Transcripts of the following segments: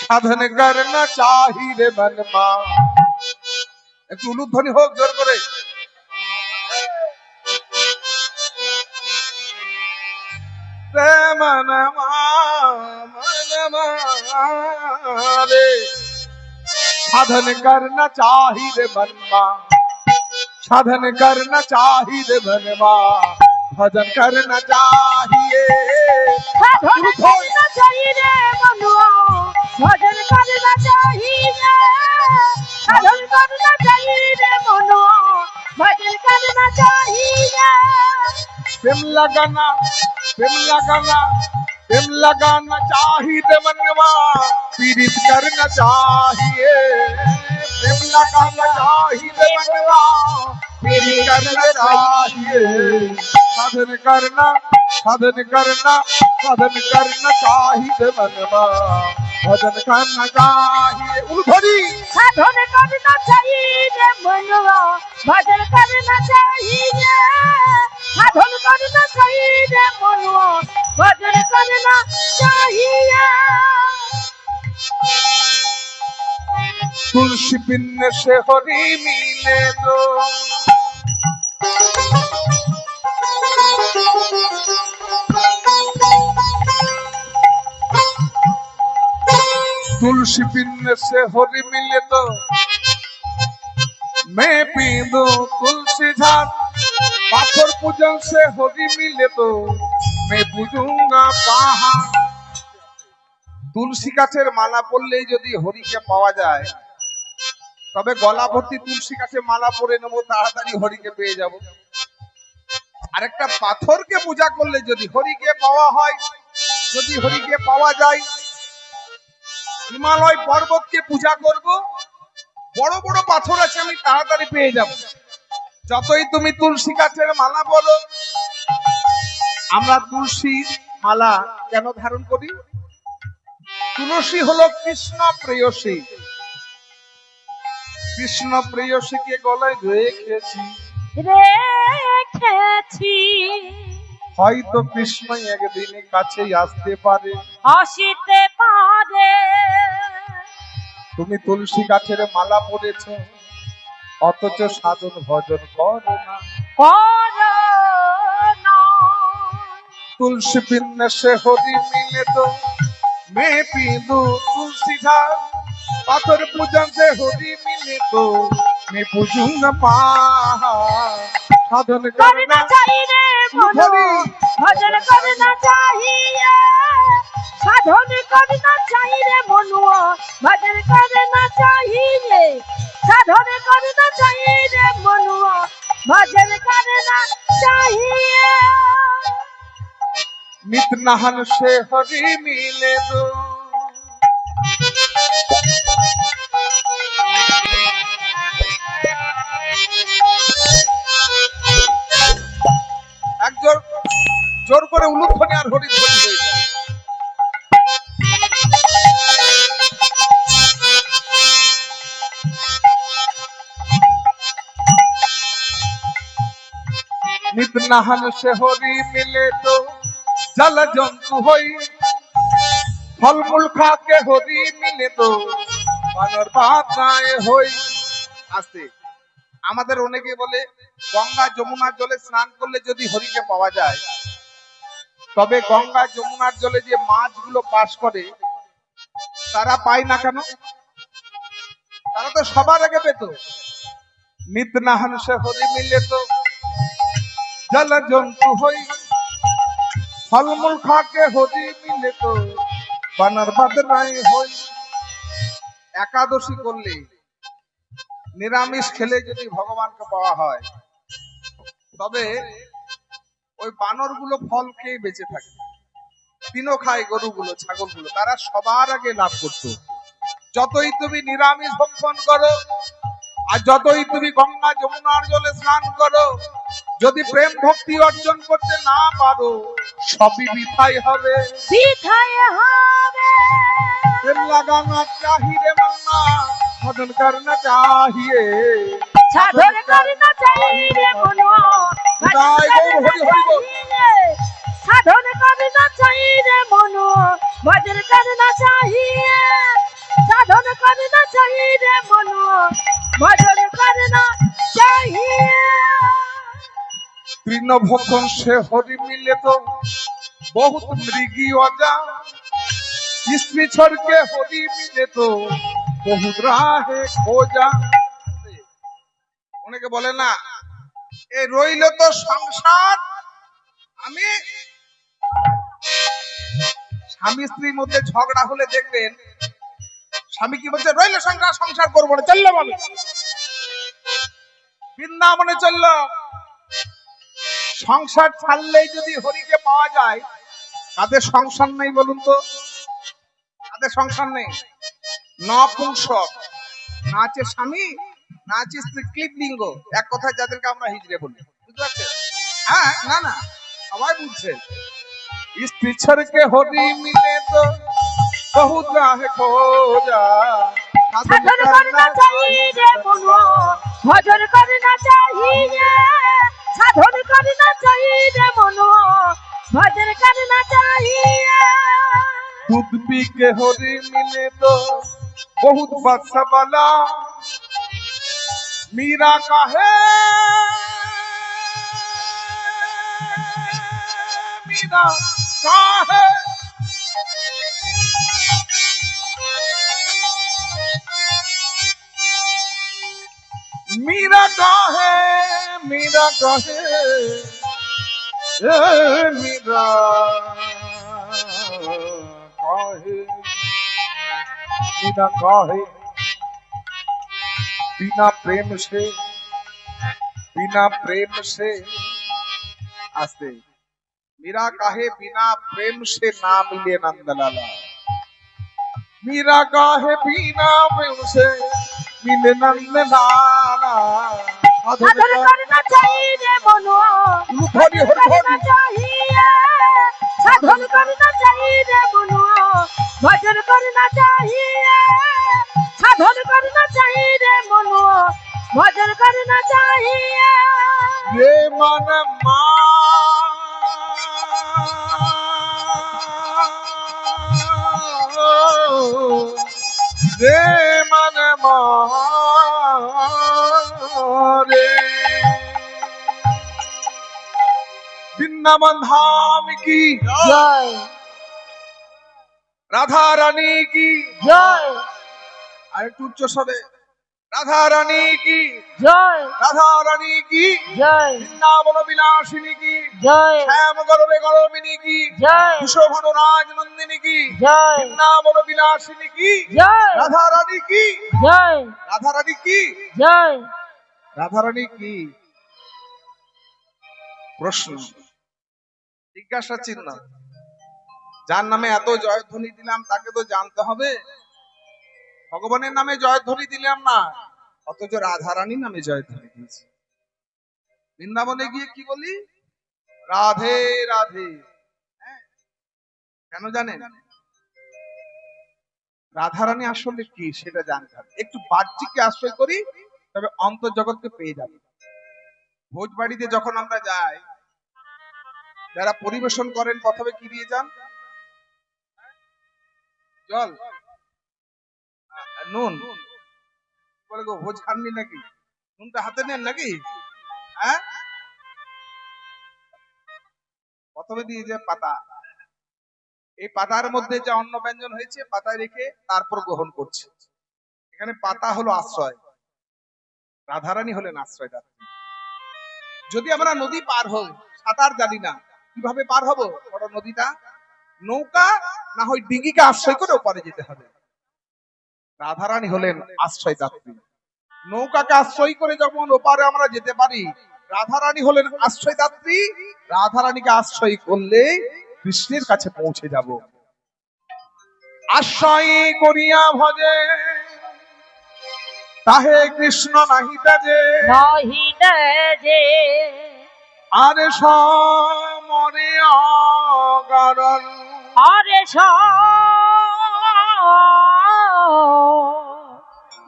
সাধন করনা চাহি রে মनमा। একটু উলুধ্বনি হোক জোর করে। রে মनमा মनमा রে साधन करना चाहिए मनमा, साधन करना चाहिए मनमा, भजन करना चाहिए, साधन करना चाहिए मनुआ, भजन करना चाहिए, साधन करना चाहिए मनुआ, भजन करना चाहिए। प्रेम लगाना प्रेम लगाना प्रेम लगाना चाहिए मनवा, पीड़ित करना चाहिए, प्रेम लगाना चाहिए मनवा, पीड़ित करना चाहिए, साधन करना साधन करना साधन करना चाहिए मनवा, भजन करना चाहिए। उधरी साधन करना चाहिए मनुआ, भजन करना चाहिए, साधन करना चाहिए मनुआ, भजन करना चाहिए। तुलसी बिन से हरि मिले तो, तुलसी बिन से हरि मिले तो, मैं पी दूं तुलसी झाड़, पाथर पूजन से हरि मिले तो मैं पूजूंगा पहाड़। तुलसी गाছের মালা পরলেই যদি হরিকে পাওয়া যায়, তবে গলা ভর্তি তুলসী গাছে মালা পরে নেব, তাড়াতাড়ি হরিকে পেয়ে যাব। আরেকটা পাথরকে পূজা করলে যদি হরিকে পাওয়া হয়, যদি হরিকে পাওয়া যায়, হিমালয় পর্বতকে পূজা করব, বড় বড় পাথর আছে, আমি তাড়াতাড়ি পেয়ে যাব। যতই তুমি তুলসী গাছের মালা বলো, আমরা তুলসী মালা কেন ধারণ করি? তুলসী হলো কৃষ্ণ প্রেয়সী, কৃষ্ণ প্রেয়সীকে গলায় রেখেছি, রেখেছি, হয়তো কৃষ্ণ একদিন কাছেই আসতে পারে, আসিতে পারে। তুমি তুলসী গাছের মালা পরেছ, অথচ সাধন ভজন করো না, করো না। तुलसी बिन से हरि मिले तो मैं पी दूं तुलसी झाड़, पाथर पूजन से हरि मिले तो मैं पूजूंगा पहाड़। साधन करना चाहिए मनो, भजन करना चाहिए, साधन करना चाहिए मनुआ, भजन करना चाहिए, साधन करना चाहिए मनुआ, भजन करना चाहिए। नित नहन से हरि मिले तो, एक जोर जोर करे उलुध्वनि और हरि ध्वनि হয়ে যায়। नित नहन से हरि मिले तो जल जंतु হই, ফলমূল খাকে হরি মিলে তো বানর বাদায় হই। আস্তে আমাদের অনেকে বলে গঙ্গা যমুনার জলে স্নান করলে যদি হরিকে পাওয়া যায়, তবে গঙ্গা যমুনার জলে যে মাছগুলো পাস করে তারা পায় না কেন? তারা তো সবার আগে পেত। নিত নাহন সে হরি মিলে তো জল জন্তু হই, ফলমূল খাকে হরি মিলে তো বানর বাদরায় হই। একাদশী করলে, নিরামিষ খেলে যদি ভগবানকে পাওয়া হয়, তবে ওই বানরগুলো ফল খেয়ে বেঁচে থাকে, তিনও খায়, গরুগুলো ছাগলগুলো, তারা সবার আগে লাভ করতো। যতই তুমি নিরামিষ ভক্ষণ করো আর যতই তুমি গঙ্গা যমুনার জলে স্নান করো, যদি প্রেম ভক্তি অর্জন করতে না পারো, সবই বৃথাই হবে, বৃথাই হবে। प्रेम लगाना चाहिए मन्ना, भजन करना चाहिए, साधन करना चाहिए मनो, भजन करना चाहिए, साधन करना चाहिए मनो, भजन करना चाहिए, करना चाहिए रे मनो भजन करना चाहिए তৃণভক্ষণ সে হরি মিলে তো বহুত মৃগী অজা স্ত্রী ছড়কে হরি মিলে তো বহুত রাহে খোঁজা। অনেকে বলে না এই রইল তো সংসার, আমি স্বামী স্ত্রীর মধ্যে ঝগড়া হলে দেখবেন স্বামী কি বলছে, রইল সংসার, সংসার করবো না, চললো বলে বৃন্দাবনে চললো। সংসার ছাড়লেই যদি হরিকে পাওয়া যায়, তাদের সংসার নেই বলুন তো? তাদের সংসার নেই, নপুংসক, না আছে স্বামী না আছে স্ত্রী, ক্লিবলিঙ্গ, এক কথায় যাদেরকে আমরা হিজড়ে বলি, বুঝতে পারছেন? হ্যাঁ, না না সবাই বুঝছে। স্ত্রী ছড়কে হরি মিলে তো বহুত রাহে খোঁজা साधन करना चाहिए रे मनो भजन करना चाहिए साधन करना चाहिए रे मनो भजन करना चाहिए दूध पी के हरी मिले तो बहुत बादशाह वाला मीरा का है, मीरा का है मीरा का है, मीरा का है, मीरा का है, मीरा का है। बिना प्रेम से, बिना प्रेम से आस्ते मीरा काहे बिना प्रेम से ना मिले नंदलाला, मीरा काहे बिना प्रेम से मिले नंदलाला। साधन करना चाहिए रे मनो भजन करना चाहिए साधन करना चाहिए रे मनो भजन करना चाहिए साधन करना चाहिए रे मनो भजन करना चाहिए ये मन रे मन रे वृंदावन धाम की जय राधा रानी की जय अरे उच्च सबे राधा रानी की जय राधा रानी की जय वृंदावन विलासिनी की जय श्याम गर्भे गौरमिनी की जय विश्वभन राज नंदिनी की जय वृंदावन विलासिनी की जय राधा रानी की जय राधा रानी की जय राधा रानी की প্রশ্ন জিজ্ঞাসা চিহ্ন, যার নামে এত জয়ধ্বনি দিলাম তাকে তো জানতে হবে। ভগবানের নামে জয়ধ্বনি দিলাম না, অথচ রাধারানী নামে জয়ধ্বনি দিয়েছি। বৃন্দাবনে গিয়ে কি বলি? রাধে রাধে। হ্যাঁ, কেন জানেন? রাধারানী আসলে কি সেটা জানতে হবে। একটু বাহ্যিককে আশ্রয় করি, তবে অন্তর্জগৎকে পেয়ে যাবে। ভোজবাড়িতে যখন আমরা যাই, যারা পরিবেশন করেন প্রথমে কি দিয়ে যান? জল, নুন। বলে গো ভোজ খাননি নাকি? নুনটা হাতে নেন নাকি? হ্যাঁ, প্রথমে দিয়ে যায় পাতা। এই পাতার মধ্যে যে অন্ন ব্যঞ্জন হয়েছে পাতায় রেখে তারপর গ্রহণ করছে। এখানে পাতা হলো আশ্রয়, রাধারানী হলেন আশ্রয়দাত্রী। যদি আমরা নদী পার হই, সাঁতার জানি না, কিভাবে পার হব? বড় নদীটা নৌকা না হয় ডিঙ্গিকে আশ্রয় করে ওপারে যেতে হবে। রাধারানী হলেন আশ্রয়দাত্রী। নৌকাকে আশ্রয় করে যখন ওপারে আমরা যেতে পারি, রাধারানী হলেন আশ্রয়দাত্রী। রাধারানীকে আশ্রয় করলে কৃষ্ণের কাছে পৌঁছে যাব। আশ্রয় করিয়া ভজে তাহে কৃষ্ণ নাহি তাজে, নাহি তেজে আরে সমরে অকারণ, আরে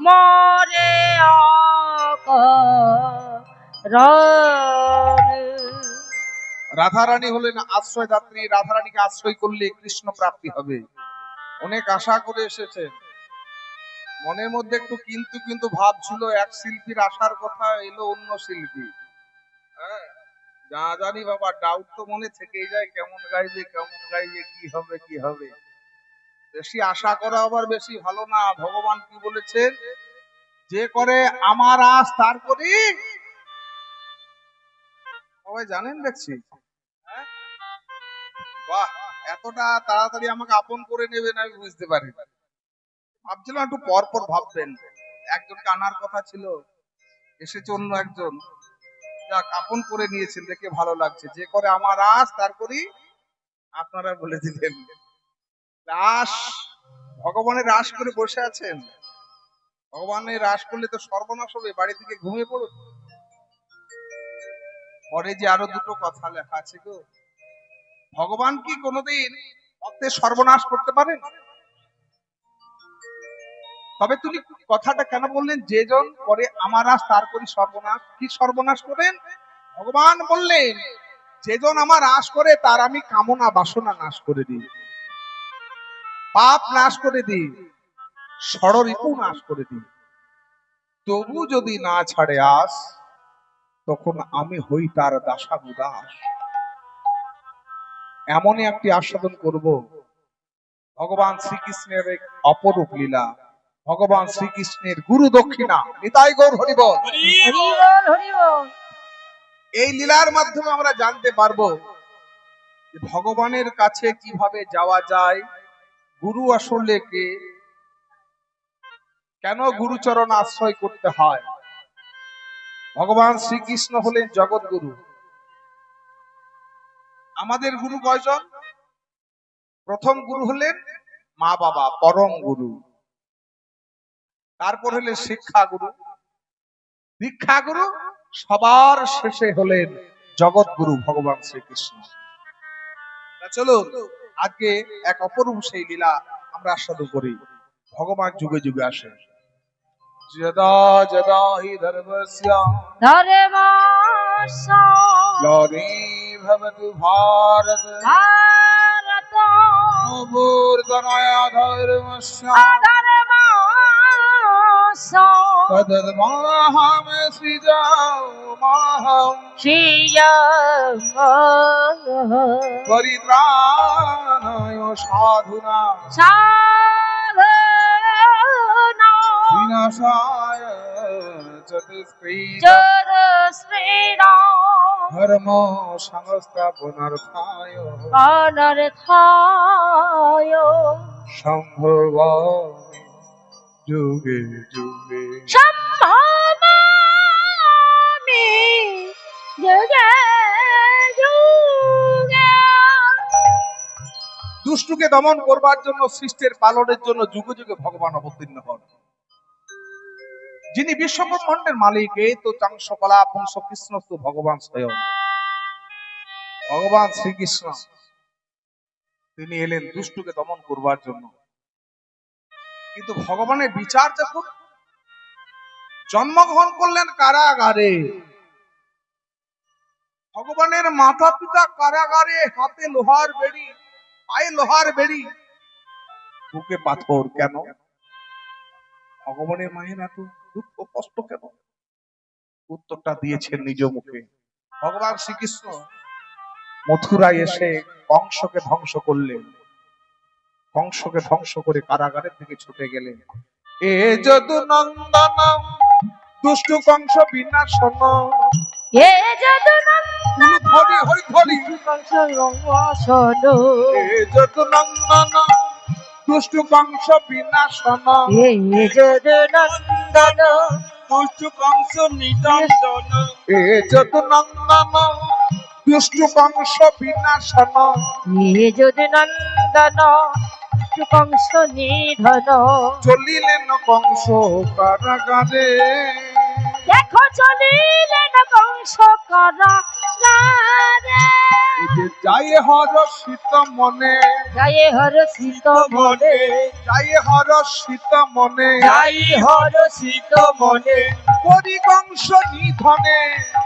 মরে রাধারানী হলেন আশ্রয়দাত্রী। রাধারানীকে আশ্রয় করলে কৃষ্ণ প্রাপ্তি হবে। অনেক আশা করে এসেছেন, মনের মধ্যে একটু কিন্তু কিন্তু ভাব ছিল, এক শিল্পীর আসার কথা, এলো অন্য শিল্পী। হ্যাঁ, যা জানি বাবা, ডাউট তো মনে থেকেই যায়, কেমন গাইবে কি হবে কি হবে। বেশি আশা করা আবার বেশি ভালো না। ভগবান কি বলেছেন? যে করে আমার আশ তার করি। সবাই জানেন দেখছি। হ্যাঁ? বাহ, এতটা তাড়াতাড়ি আমাকে আপন করে নেবেন আমি বুঝতে পারি। ভাবছিলাম একটু পর পর ভাববেন। একজনকে আনার কথা ছিল, এসেছে অন্য একজন। যাক, আপন করে নিয়েছেন দেখে ভালো লাগছে। যে করে আমার আশ তার করি, আপনারা বলে দিলেন। আশ, ভগবানের আশ করে বসে আছেন। ভগবানের আশ করলে তো সর্বনাশ হবে, বাড়ি থেকে ঘুমিয়ে পড়ুন। পরে যে আরো দুটো কথা লেখা আছে গো। ভগবান কি কোনোদিন ভক্তের সর্বনাশ করতে পারেন? তবে তুমি কথাটা কেন বললেন, যে জন করে আমার আশ তার করি সর্বনাশ? কি সর্বনাশ করেন? ভগবান বললেন, যে জন আমার আশ করে তার আমি কামনা বাসনা নাশ করে দিই, পাপ নাশ করে দিই, ষড়রিপু নাশ করে দিই। তবু যদি না ছাড়ে আস, তখন আমি হই তার দাসানুদাস। এমনই একটি আস্বাদন করব ভগবান শ্রীকৃষ্ণের এক অপরূপ লীলা। ভগবান শ্রীকৃষ্ণের গুরু দক্ষিণা। নিতাই গৌর হরি বল। এই লীলার মাধ্যমে আমরা জানতে পারবো যে ভগবানের কাছে কিভাবে যাওয়া যায়, গুরু আসলে কে, কেন গুরুচরণ আশ্রয় করতে হয়। ভগবান শ্রীকৃষ্ণ হলেন জগৎ গুরু। আমাদের গুরু কয়জন? প্রথম গুরু হলেন মা বাবা, পরম গুরু। তারপর হলেন শিক্ষা গুরু, দীক্ষা গুরু, সবার শেষে হলেন জগৎ গুরু ভগবান শ্রীকৃষ্ণ। চলো আজকে এক অপরূপ সেই লীলা আমরা আস্বাদন করি। ভগবান যুগে যুগে আসে। যদা যদা হি ধর্মস্য গ্লানির্ভবতু ভারত অভ্যুত্থানায় ধর্মস্য তদন্মাহং সৃজাম্যহং পরিত্রাণায় সাধুনাং বিনাশায় চতুষ্কৃতাং ধর্ম সংস্থাপনার্থায় সম্ভবামি যুগে যুগে। দুষ্টুকে দমন করবার জন্য, সৃষ্টির পালনের জন্য যুগে যুগে ভগবান অবতীর্ণ হন। যিনি বিশ্বব্রহ্মাণ্ডের মালিক, এই তো চাংসকলা পুংস কৃষ্ণস্তু ভগবান স্বয়ং। ভগবান শ্রীকৃষ্ণ তিনি এলেন দুষ্টুকে দমন করবার জন্য। কিন্তু ভগবানের বিচার যখন, জন্মগ্রহণ করলেন কারাগারে। ভগবানের মাতা পিতা কারাগারে, হাতে লোহার বেড়ি, পায়ে লোহার বেড়ি, বুকে পাথর। কেন? ভগবানের মায়ের এত দুঃখ কষ্ট কেন? উত্তরটা দিয়েছেন নিজ মুখে। ভগবান শ্রীকৃষ্ণ মথুরায় এসে কংসকে ধ্বংস করলেন। কংসকে ধ্বংস করে কারাগারের থেকে ছুটে গেলেন। এ যদু নন্দন দুষ্ট কংস বিনাশন, এ যদু নন্দন দুষ্ট কংস বিনাশন, এ যদু নন্দন দুষ্ট কংস নিদন্দন, এ যদু নন্দন দুষ্ট কংস বিনাশন, এ যদু নন্দন কংস নিধন। চলিলেন কংস কারাগারে, দেখো চলিলেন কংস কারাগারে। গারে ওই যে যাই হর শীত মনে, জয় হর শীত মনে যাই হর শীত মনে, জয় হর শীত মনে করি কংস নিধনে,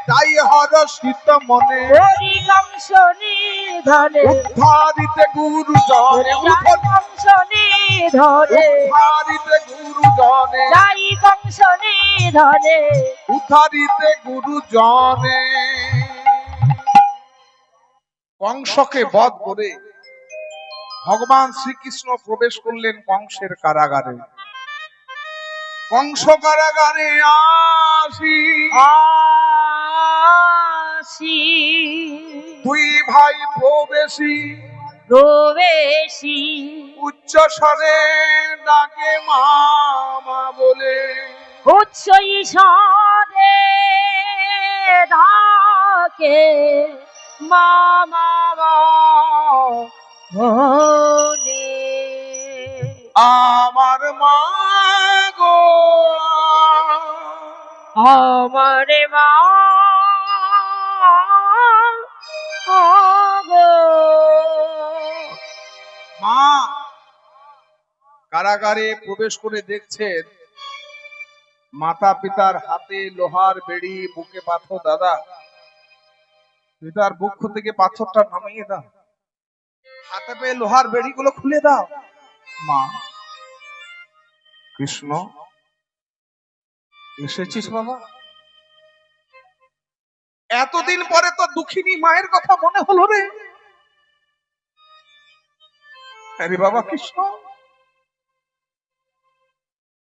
যাই হর শীত মনে, হরি কংস নিধনে উদ্ধারিতে গুরুজনে, কংস নিধনে উদ্ধারিতে গুরুজনে, জয় কংস নিধনে উদ্ধারিতে গুরুজনে। কংসকে বধ করে ভগবান শ্রীকৃষ্ণ প্রবেশ করলেন কংসের কারাগারে। কংস কারাগারে আসি আসি দুই ভাই প্রবেশী, প্রবেশী উচ্চ স্বরে ডাকে মামা বলে, উচ্চ ঈশ্বরে ডাকে মামা বলে আমার মা গো, আমার মা গো। মা কারাগারে প্রবেশ করে দেখছেন মাতা পিতার হাতে লোহার বেড়ি, বুকে পাথর। দাদা, পিতার বুক থেকে পাথরটা নামিয়ে দাও, হাতে পেয়ে লোহার বেড়িগুলো খুলে দাও। মা, কৃষ্ণ এসেছিস বাবা? এতদিন পরে তো দুঃখিনী মায়ের কথা মনে হলো রে। আরে বাবা কৃষ্ণ,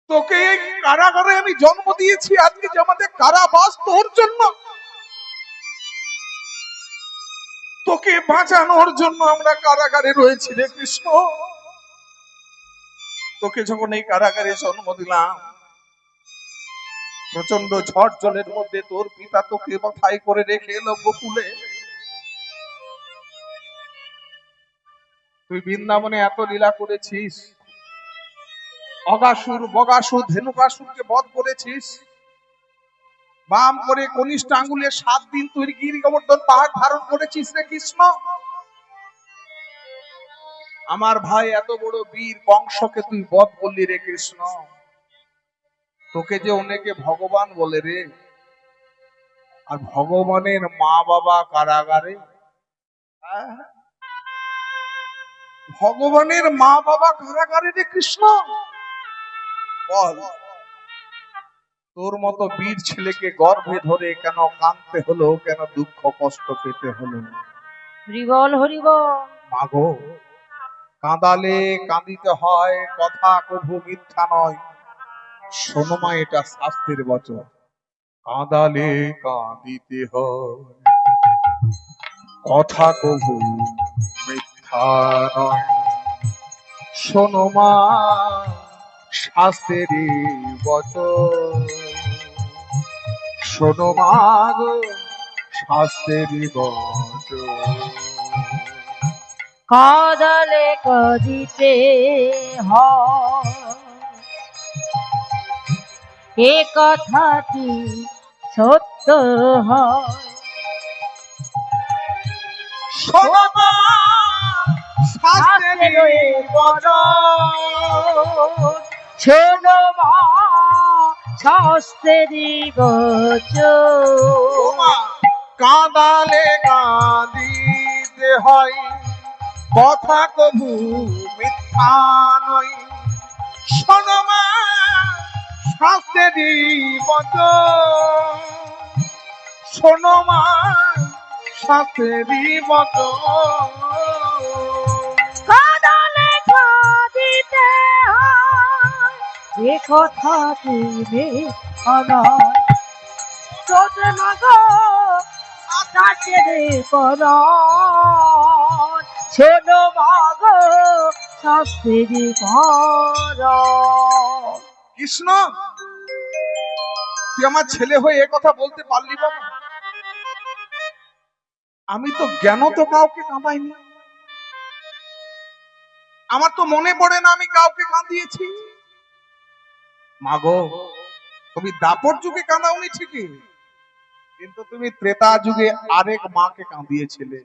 তোকে এই কারাগারে আমি জন্ম দিয়েছি, আজকে যে আমাদের কারাবাস তোর জন্য, তোকে বাঁচানোর জন্য আমরা কারাগারে রয়েছি রে কৃষ্ণ। তোকে যখন এই কারাগারে জন্ম দিলাম, প্রচন্ড ঝড় জলের মধ্যে তোর পিতা তোকে মাথায় করে রেখে এলো গোকুলে। তুই বৃন্দাবনে এত লীলা করেছিস, অগাসুর বগাসুর ধেনুকাসুরকে বধ করেছিস, বাম করে কনিষ্ঠ আঙ্গুলে 7 দিন তুই গিরি গোবর্ধন পাহাড় ধারণ করেছিস রে কৃষ্ণ। আমার ভাই এত বড় বীর কংসকে তুই বধ করলি রে কৃষ্ণ। তোকে যে অনেকে ভগবান বলে রে, আর ভগবানের মা বাবা কারাগারে। ভগবানের মা বাবা কারাগারে রে কৃষ্ণ। বল, তোর মতো বীর ছেলেকে গর্ভে ধরে কেন কাঁদতে হলো, কেন দুঃখ কষ্ট পেতে হলো? হরিবল হরিবল। মাগো, কাঁদালে কাঁদিতে হয়, কথা কভু মিথ্যা নয়। শোনো মা, এটা শাস্ত্রের বচন। কাঁদালে কাঁদিতে হয়, কথা কভু মিথ্যা নয়। শোনো মা, শাস্ত্রেরই বচন। শোনো মা গো, শাস্ত্রেরই বচন। কাঁদালে কাঁদিতে হয়, এ কথাটি সত্য হয়। শোনো মা, শাস্ত্রেরই বচন। শোনো মা, শাস্ত্রেরই বচন। কাঁদালে কাঁদিতে হয়, কথা কভু মিথ্যা নয়। শোনো মা, শাস্ত্রেরই বচন। শোনো মা, শাস্ত্রেরই বচন। কাঁদালে কাঁদিতে হয়, এ কথাটি মিথ্যা নয়। শোনো মা গো, শাস্ত্রেরই বচন। শোনো মা গো, শাস্ত্রেরই বচন। কৃষ্ণ, তুই আমার ছেলে হয়ে এ কথা বলতে পারলি বাবা? আমি তো জ্ঞান তো কাউকে কাঁদাইনি, আমার তো মনে পড়ে না আমি কাউকে কাঁদিয়েছি। মাগো, তুমি দাপর যুগে কাঁদাওনি ঠিকই, কিন্তু তুমি ত্রেতা যুগে আরেক মাকে কাঁদিয়েছিলে,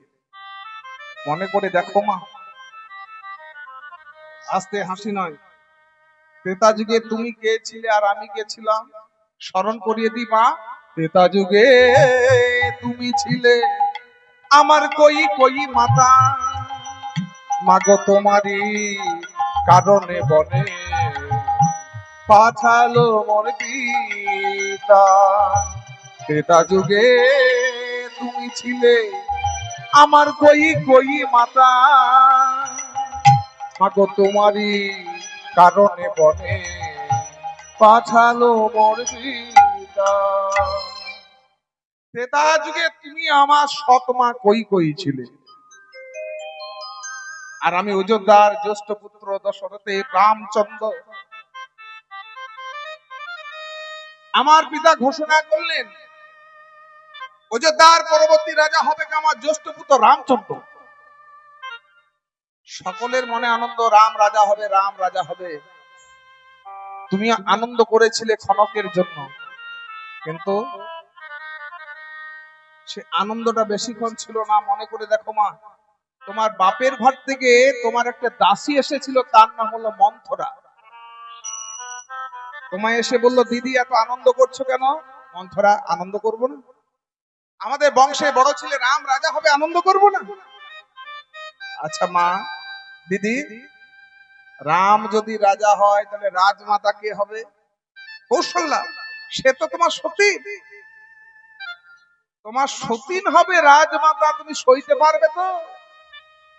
মনে করে দেখো মা। আস্তে হাসি নয়, ত্রেতা যুগে তুমি কে ছিলে আর আমি কে ছিলাম, স্মরণ করিয়ে দিই মা। ত্রেতা যুগে তুমি ছিলে আমার কই কই মাতা, মাগো তোমারই কারণে বনে পাঠালো মোর পিতা। ত্রেতা যুগে তুমি ছিলে আমার কই কই মাতা, মাগো তোমারই কারণে বনে পাঠালো মোর পিতা। ত্রেতা যুগে তুমি আমার সৎ মা কই কই ছিলে, আর আমি অযোধ্যার জ্যেষ্ঠ পুত্র দশরথে রামচন্দ্র। আমার পিতা ঘোষণা করলেন অযোধ্যার পরবর্তী রাজা হবে আমার জ্যেষ্ঠ পুত্র রামচন্দ্র। সকলের মনে আনন্দ, রাম রাজা হবে, রাম রাজা হবে। তুমি আনন্দ করেছিলে ক্ষণকের জন্য, কিন্তু সে আনন্দটা বেশিক্ষণ ছিল না। মনে করে দেখো মা, তোমার বাপের ঘর থেকে তোমার একটা দাসী এসেছিল, তার নাম হলো মন্থরা। তোমায় এসে বললো, দিদি এত আনন্দ করছো কেন? মন্থরা, আনন্দ করবো না? আমাদের বংশে বড় ছেলে রাম রাজা হবে, আনন্দ করবো না? আচ্ছা মা, দিদি, রাম যদি রাজা হয় তাহলে রাজমাতা কে হবে? কৌশল্যা। সে তো তোমার সতীন, তোমার সতীন হবে রাজমাতা। তুমি সইতে পারবে তো?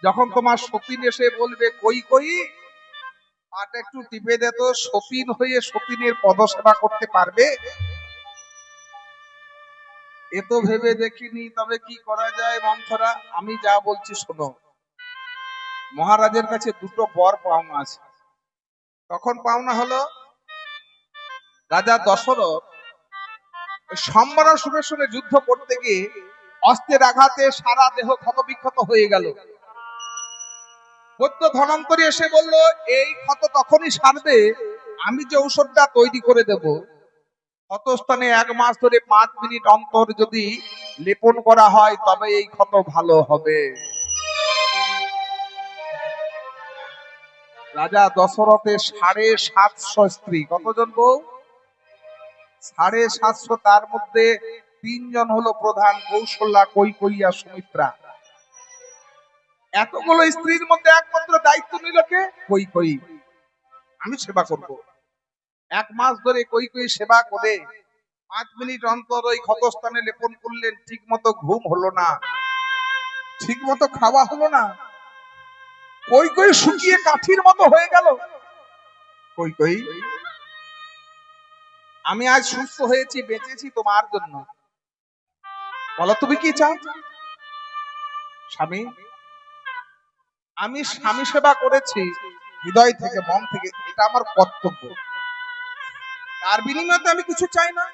যখন তোমার সতীন এসে বলবে কই কই, পাটা একটু টিপে দে তো, সতীন হয়ে সতীনের পদসেবা করতে পারবে? এ তো ভেবে দেখিনি, তবে কি করা যায় মন্থরা? আমি যা বলছি শোনো। মহারাজের কাছে দুটো বর পাওনা আছে। তখন পাওনা হলো, রাজা দশরথ সম্বরণ সুরের সঙ্গে যুদ্ধ করতে গিয়ে অস্ত্রের আঘাতে সারা দেহ ক্ষতবিক্ষত হয়ে গেল। বৈদ্য ধনন্তরী এসে বলল, এই ক্ষত তখনই সারবে আমি যে ঔষধটা তৈরি করে দেব। ক্ষতস্থানে 1 মাস ধরে 5 মিনিট অন্তর যদি লেপন করা হয় তবে এই ক্ষত ভালো হবে। রাজা দশরথের 750 স্ত্রী। কতজন বউ? 750। তার মধ্যে 3 জন হলো প্রধান, কৌশল্যা, কৈকেয়ী আর সুমিত্রা। এতগুলো স্ত্রীর মধ্যে একমাত্র দায়িত্ব নিল কে? কৈকেয়ী। আমি সেবা করব। 1 মাস ধরে কৈকেয়ী সেবা করে 5 মিনিট অন্তর ওই ক্ষতস্থানে লেপন করলেন। ঠিক মতো ঘুম হলো না, ঠিক মতো খাওয়া হলো না। কৈকেয়ী শুকিয়ে কাঠির মতো হয়ে গেল। কৈকেয়ী, আমি আজ সুস্থ হয়েছি, বেঁচেছি তোমার জন্য। বলো তুমি কি চাও? স্বামী, আমি স্বামী সেবা করেছি হৃদয় থেকে, মন থেকে, এটা আমার কর্তব্য। তার বিনিময়ে আমি কিছু চাই না।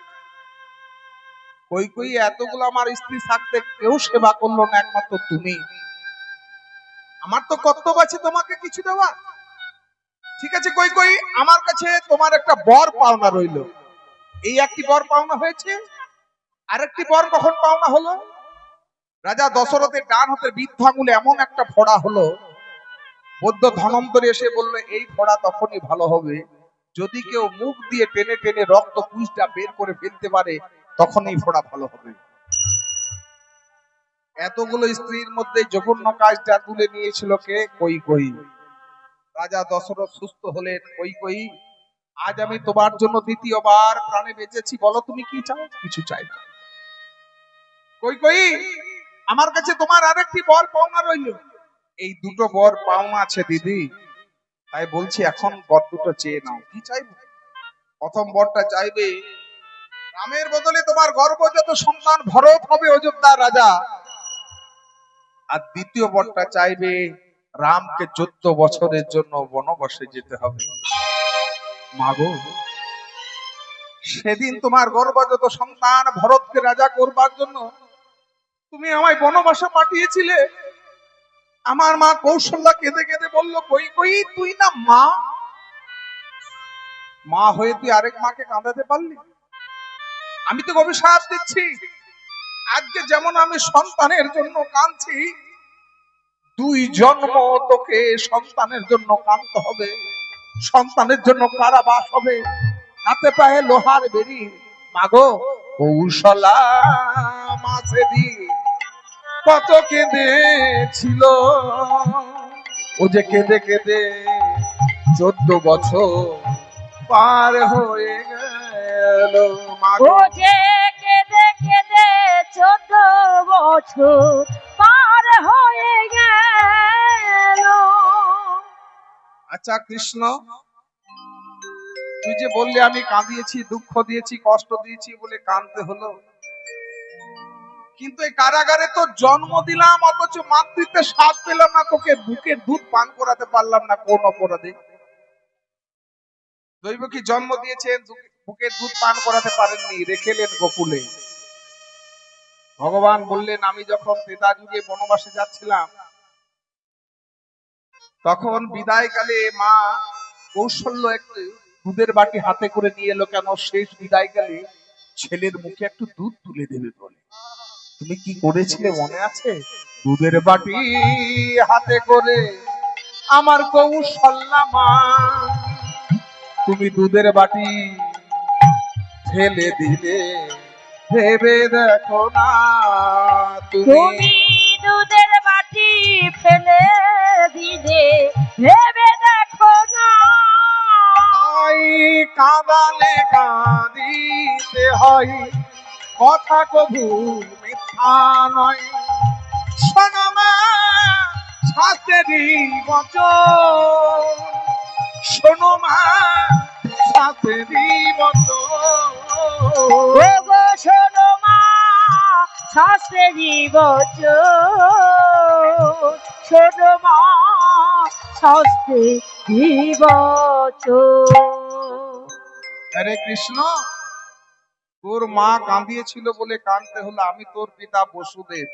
কৈকেয়ী, এতগুলো আমার স্ত্রী থাকতে কেউ সেবা করলো না, একমাত্র তুমি। আমার তো কর্তব্য আছে তোমাকে কিছু দেওয়া। ঠিক আছে কৈকেয়ী, আমার কাছে তোমার একটা বর পাওনা রইল। এই একটি বর পাওনা হয়েছে, আরেকটি বর কখন পাওনা হলো? রাজা দশরথের ডান হাতের বৃদ্ধ আঙুলে এমন একটা ফোড়া হলো, বৈদ্য ধনন্তরী এসে বললো, এই ফোড়া তখনই ভালো হবে যদি কেউ মুখ দিয়ে টেনে টেনে রক্ত কুঁজটা বের করে ফেলতে পারে, তখন এই ফোড়া ভালো হবে। এতগুলো স্ত্রীর মধ্যে জঘন্য কাজটা তুলে নিয়েছিল কে? কৈকেয়ী। রাজা দশরথ সুস্থ হলেন। কৈকেয়ী, আজ আমি তোমার জন্য দ্বিতীয়বার প্রাণে বেঁচেছি, বলো তুমি কি চাও? কিছু চাই না। কৈকেয়ী, আমার কাছে তোমার আরেকটি বর পাওনা রইল। এই দুটো বর পাওনা আছে দিদি, তাই বলছি এখন বর দুটো চেয়ে নাও। কি চাইবে? প্রথম বরটা চাইবে রামের বদলে তোমার গর্ভজাত সন্তান ভরত হবে অযোধ্যার রাজা। আর দ্বিতীয় বরটা চাইবে রামকে 14 বছরের জন্য বনবাসে যেতে হবে। মাগো, সেদিন তোমার গর্ভজাত সন্তান ভরতকে রাজা করবার জন্য তুমি আমায় বনবাসে পাঠিয়েছিলে। আমার মা কৌশল্যা কেঁদে কেঁদে বলল, কৈকেয়ী, তুই না মা, মা হয়ে তুই আরেক মাকে কাঁদাতে পারলি? আমি তো অভিশাপ দিচ্ছি, আজকে যেমন আমি সন্তানের জন্য কাঁদছি, 2 জন্ম তোকে সন্তানের জন্য কাঁদতে হবে, সন্তানের জন্য কারাবাস হবে, হাতে পায়ে লোহার বেরি। মাগো কৌশলা মাঝে দি কত কেঁদেছিল, ও যে কেঁদে কেঁদে 14 বছর পার হয়ে গেল। ও মাগো যে কেঁদে কেঁদে 14 বছর পার হয়ে গেল। আচ্ছা কৃষ্ণ, তুই যে বললি আমি কাঁদিয়েছি, দুঃখ দিয়েছি, কষ্ট দিয়েছি বলে কাঁদতে হলো, কিন্তু এই কারাগারে তো জন্ম দিলাম, অথচ মাতৃত্বে স্বাদ পেলাম না, তোকে বুকের দুধ পান করাতে পারলাম না, কোন অপরাধে? দৈব কি জন্ম দিয়েছেন, বুকের দুধ পান করাতে পারেননি, রেখেলেন গোকুলে। ভগবান বললেন আমি যখন ত্রেতা যুগে বনবাসে যাচ্ছিলাম, তখন বিদায়কালে মা কৌশল্য একটু দুধের বাটি হাতে করে নিয়ে এলো, কেন শেষ বিদায়কালে ছেলের মুখে একটু দুধ তুলে দেবে বলে। তুমি কি করেছিলে মনে আছে? দুধের বাটি হাতে করে আমার কৌশল্যা মা, তুমি দুধের বাটি ফেলে দিলে, ভেবে দেখো না তুমি দুধের বাটি ফেলে দিলে, ভেবে দেখো না। তাই কাঁদালে কাঁদিতে হয়, কথা কবু মিথ্যা নয়। শোনো মা শাস্ত্রেরই বচন, শোনো মা শাস্ত্রেরই বচন। ওগো শোনো মা শাস্ত্রেরই বচন, শোনো মা শাস্ত্রেরই বচন। হরে কৃষ্ণ, তোর মা কাঁদিয়েছিল বলে কাঁদতে হলো, আমি তোর পিতা বসুদেব,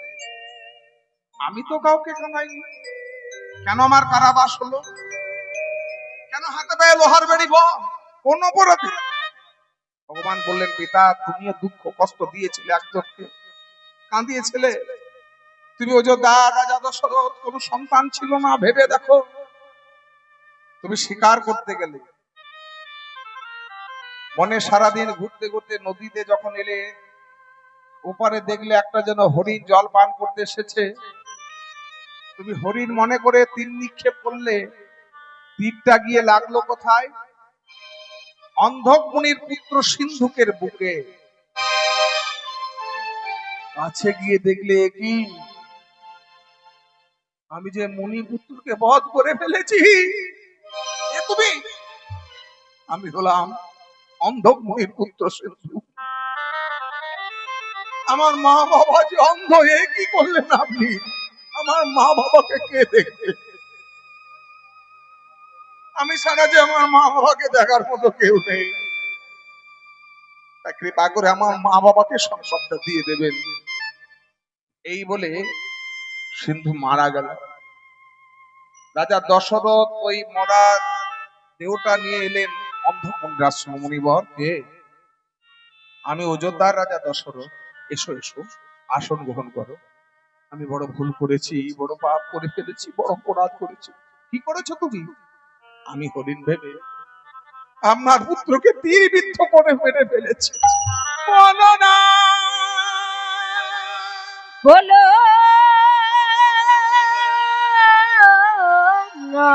আমি তো কাউকে কাঁদাইনি। কেন আমার কারাবাস হলো? কেন হাতে পায়ে লোহার বেড়ি বল? কোন অপরাধে? ভগবান বললেন পিতা তুমিও দুঃখ কষ্ট দিয়েছিলে, একজনকে কাঁদিয়েছিলে। তুমি অযোধ্যা রাজা দশরথ, কোন সন্তান ছিল না, ভেবে দেখো। তুমি শিকার করতে গেলে, মনে সারাদিন ঘুরতে ঘুরতে নদীতে যখন এলে, ওপারে দেখলে একটা যেন হরিণ জল পান করতে এসেছে। তুমি হরিণ মনে করে তীর নিক্ষেপ করলে, তীরটা গিয়ে লাগলো কোথায়? অন্ধক মুনির পুত্র সিন্ধুকের বুকে। কাছে গিয়ে দেখলে কি, আমি যে মুনি পুত্রকে বধ করে ফেলেছি। এ তুমি? আমি হলাম অন্ধক মুনির পুত্র সিন্ধু। আমার মা বাবা যে অন্ধ, এ কি করলেন আপনি? আমার মা বাবাকে কে দেখবে? আমি ছাড়া যে আমার মা বাবাকে দেখার মতো কেউ নেই, তাই কৃপা করে আমার মা বাবাকে সম্পদটা দিয়ে দেবেন। এই বলে সিন্ধু মারা গেল। রাজা দশরথ ওই মরা দেহটা নিয়ে এলেন অন্ধকুণ্ডে আশ্রম। মুনিবর কে? আমি অযোধ্যার রাজা দশরথ, এসো এসো, আসন গ্রহণ করো। আমি বড় ভুল করেছি, বড় পাপ করে ফেলেছি, বড় অপরাধ করেছি। কি করেছো তুমি? আমি হরিণ ভেবে আপনার পুত্রকে তীরবিদ্ধ করে মেরে ফেলেছি। বলো না, বলো না।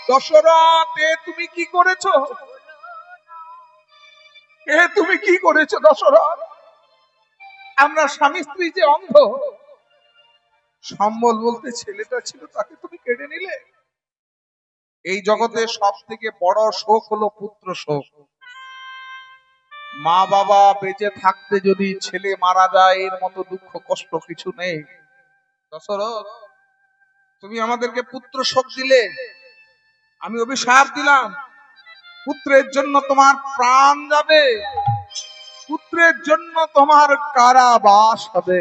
দশরথ এ তুমি কি করেছো? এ তুমি কি করেছো দশরথ? আমরা স্বামী স্ত্রী যে অন্ধ, সম্বল বলতে ছেলেটা ছিল, তাকে তুমি কেড়ে নিলে। এই জগতে সব থেকে বড় শোক হলো পুত্র শোক। মা বাবা বেঁচে থাকতে যদি ছেলে মারা যায়, এর মতো দুঃখ কষ্ট কিছু নেই। দশরথ তুমি আমাদেরকে পুত্র শোক দিলে, আমি অভিশাপ দিলাম, পুত্রের জন্য তোমার প্রাণ যাবে, পুত্রের জন্য তোমার কারাবাস হবে।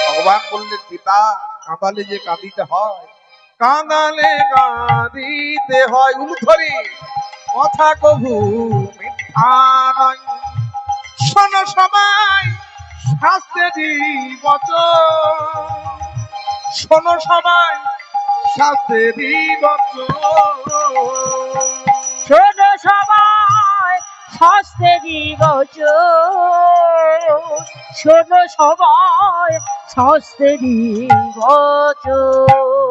ভগবান বললেন পিতা কাঁদালে যে কাঁদিতে হয়, কাঁদালে কাঁদিতে হয়। উলুধরি কথা কভু মিথ্যা নয়। শোনো সবাই শাস্ত্রেরই বচন, শোনো সবাই শাস্ত্রেরই বচন। শোনো সবাই শাস্ত্রেরই বচন, শোনো সবাই শাস্ত্রেরই বচন।